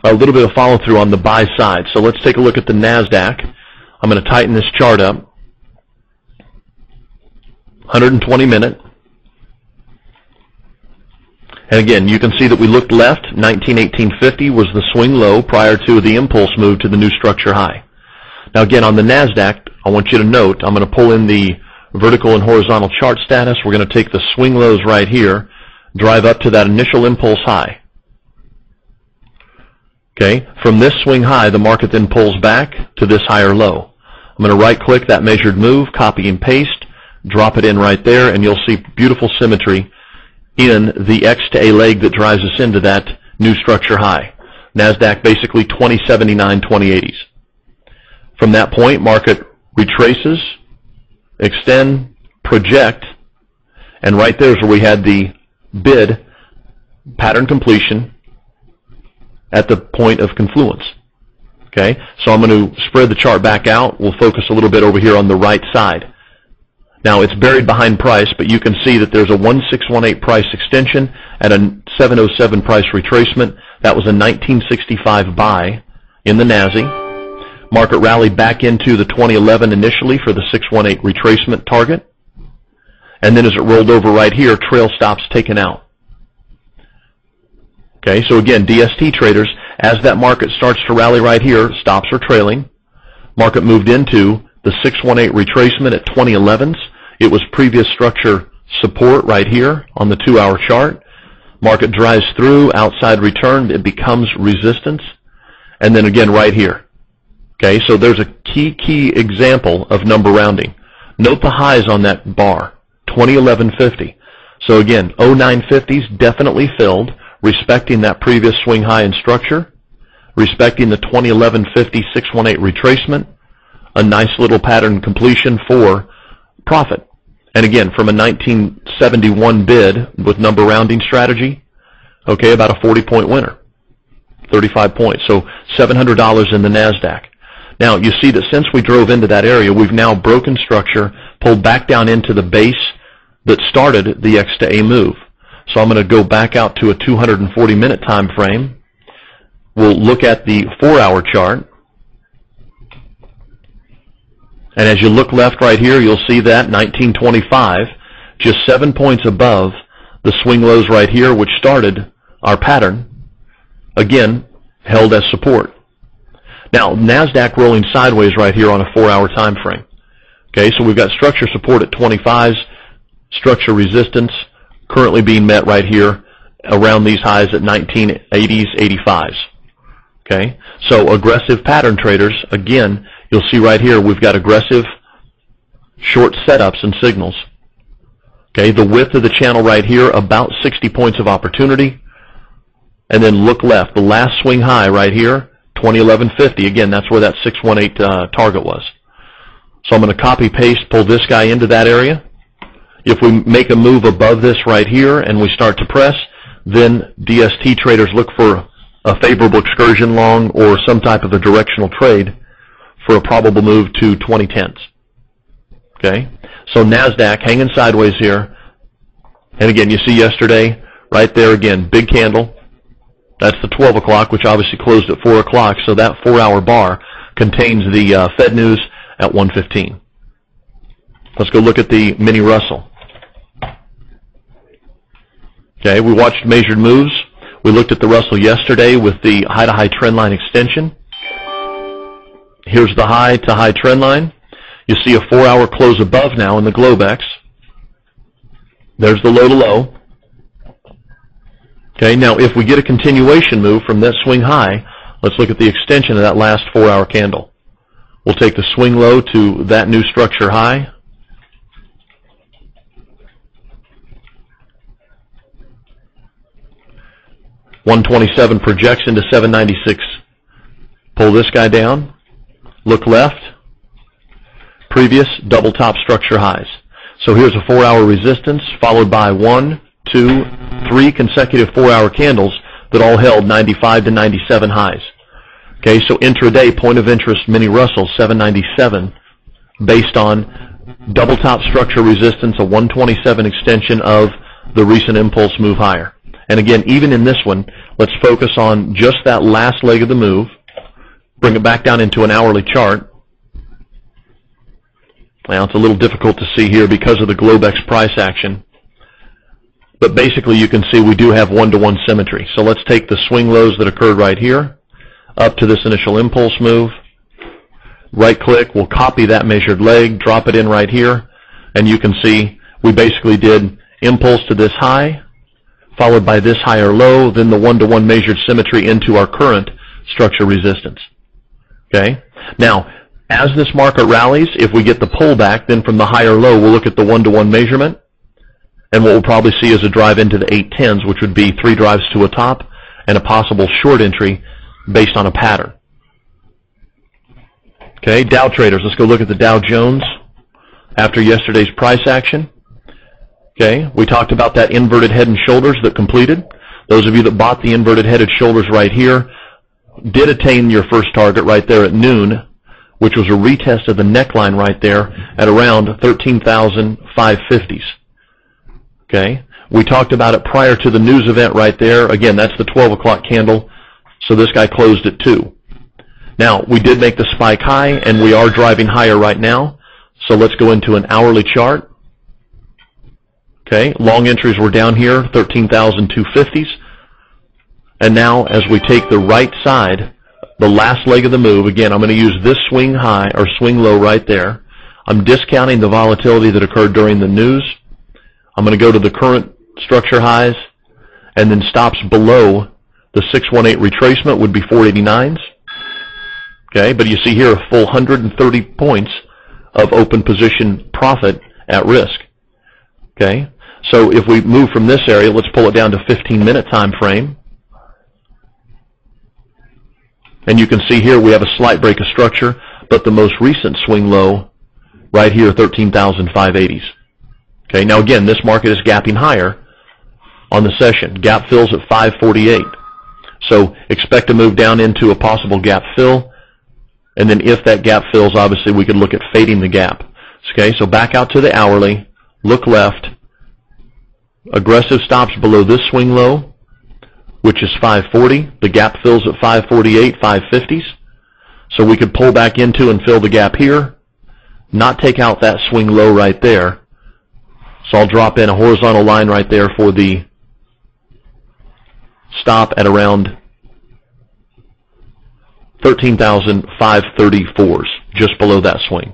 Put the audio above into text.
a little bit of follow through on the buy side. So let's take a look at the Nasdaq. I'm going to tighten this chart up. 120 minute. And again, you can see that we looked left. 1918.50 was the swing low prior to the impulse move to the new structure high. Now again, on the Nasdaq, I want you to note, I'm going to pull in the vertical and horizontal chart status. We're going to take the swing lows right here, drive up to that initial impulse high. Okay, from this swing high, the market then pulls back to this higher low. I'm going to right click that measured move, copy and paste, drop it in right there, and you'll see beautiful symmetry in the X to A leg that drives us into that new structure high. Nasdaq basically 2079, 2080s. From that point, market retraces, extend, project, and right there is where we had the bid pattern completion at the point of confluence. Okay, so I'm going to spread the chart back out. We'll focus a little bit over here on the right side. Now it's buried behind price, but you can see that there's a 1618 price extension at a 707 price retracement. That was a 1965 buy in the NASI. Market rallied back into the 2011 initially for the 618 retracement target. And then as it rolled over right here, trail stops taken out. Okay, so again, DST traders, as that market starts to rally right here, stops are trailing. Market moved into the 618 retracement at 2011s. It was previous structure support right here on the 2-hour chart. Market drives through, outside return, it becomes resistance. And then again right here. Okay, so there's a key example of number rounding. Note the highs on that bar, 2011.50. So again, 0950s definitely filled, respecting that previous swing high in structure, respecting the 2011.50 618 retracement, a nice little pattern completion for profit. And again, from a 1971 bid with number rounding strategy, okay, about a 40-point winner, 35 points. So $700 in the Nasdaq. Now, you see that since we drove into that area, we've now broken structure, pulled back down into the base that started the X to A move. So I'm going to go back out to a 240-minute time frame. We'll look at the 4-hour chart. And as you look left right here, you'll see that 1925, just 7 points above the swing lows right here, which started our pattern, again, held as support. Now, Nasdaq rolling sideways right here on a 4-hour time frame. Okay, so we've got structure support at 25s, structure resistance currently being met right here around these highs at 1980s, 85s. Okay, so aggressive pattern traders, again, you'll see right here we've got aggressive short setups and signals. Okay, the width of the channel right here, about 60 points of opportunity. And then look left, the last swing high right here, 2011.50. Again, that's where that 618 target was. So I'm going to copy paste, pull this guy into that area. If we make a move above this right here and we start to press, then DST traders look for a favorable excursion long or some type of a directional trade for a probable move to 2010s. Okay, so Nasdaq hanging sideways here. And again, you see yesterday, right there again, big candle. That's the 12 o'clock, which obviously closed at 4 o'clock. So that 4-hour bar contains the Fed news at 1:15. Let's go look at the mini Russell. Okay, we watched measured moves. We looked at the Russell yesterday with the high-to-high trend line extension. Here's the high-to-high trend line. You see a 4-hour close above now in the Globex. There's the low-to-low. Okay, now if we get a continuation move from that swing high, let's look at the extension of that last 4-hour candle. We'll take the swing low to that new structure high. $127 projects into $796. Pull this guy down. Look left. Previous double top structure highs. So here's a 4-hour resistance followed by 1, 2, 3 consecutive 4-hour candles that all held 95 to 97 highs. Okay, so intraday point of interest mini Russell 797 based on double top structure resistance, a 127 extension of the recent impulse move higher. And again, even in this one, let's focus on just that last leg of the move. Bring it back down into an hourly chart. Now, it's a little difficult to see here because of the Globex price action. But basically, you can see we do have one-to-one symmetry. So let's take the swing lows that occurred right here up to this initial impulse move. Right-click, we'll copy that measured leg, drop it in right here, and you can see we basically did impulse to this high, followed by this higher low, then the one-to-one measured symmetry into our current structure resistance. Okay? Now, as this market rallies, if we get the pullback, then from the higher low, we'll look at the one-to-one measurement, and what we'll probably see is a drive into the 810s, which would be 3 drives to a top and a possible short entry based on a pattern. Okay, Dow traders, let's go look at the Dow Jones after yesterday's price action. Okay, we talked about that inverted head and shoulders that completed. Those of you that bought the inverted head and shoulders right here did attain your first target right there at noon, which was a retest of the neckline right there at around 13,550s. Okay, we talked about it prior to the news event right there. Again, that's the 12 o'clock candle, so this guy closed at 2. Now, we did make the spike high, and we are driving higher right now, so let's go into an hourly chart. Okay, long entries were down here, 13,250s. And now, as we take the right side, the last leg of the move, again, I'm going to use this swing high or swing low right there. I'm discounting the volatility that occurred during the news. I'm going to go to the current structure highs, and then stops below the 618 retracement would be 489s. Okay, but you see here a full 130 points of open position profit at risk. Okay, so if we move from this area, let's pull it down to 15-minute time frame. And you can see here we have a slight break of structure, but the most recent swing low right here, 13,580s. Okay, now again, this market is gapping higher on the session. Gap fills at 548. So expect to move down into a possible gap fill. And then if that gap fills, obviously we could look at fading the gap. Okay, so back out to the hourly, look left. Aggressive stops below this swing low, which is 540. The gap fills at 548, 550s. So we could pull back into and fill the gap here, not take out that swing low right there. So I'll drop in a horizontal line right there for the stop at around 13,534s, just below that swing.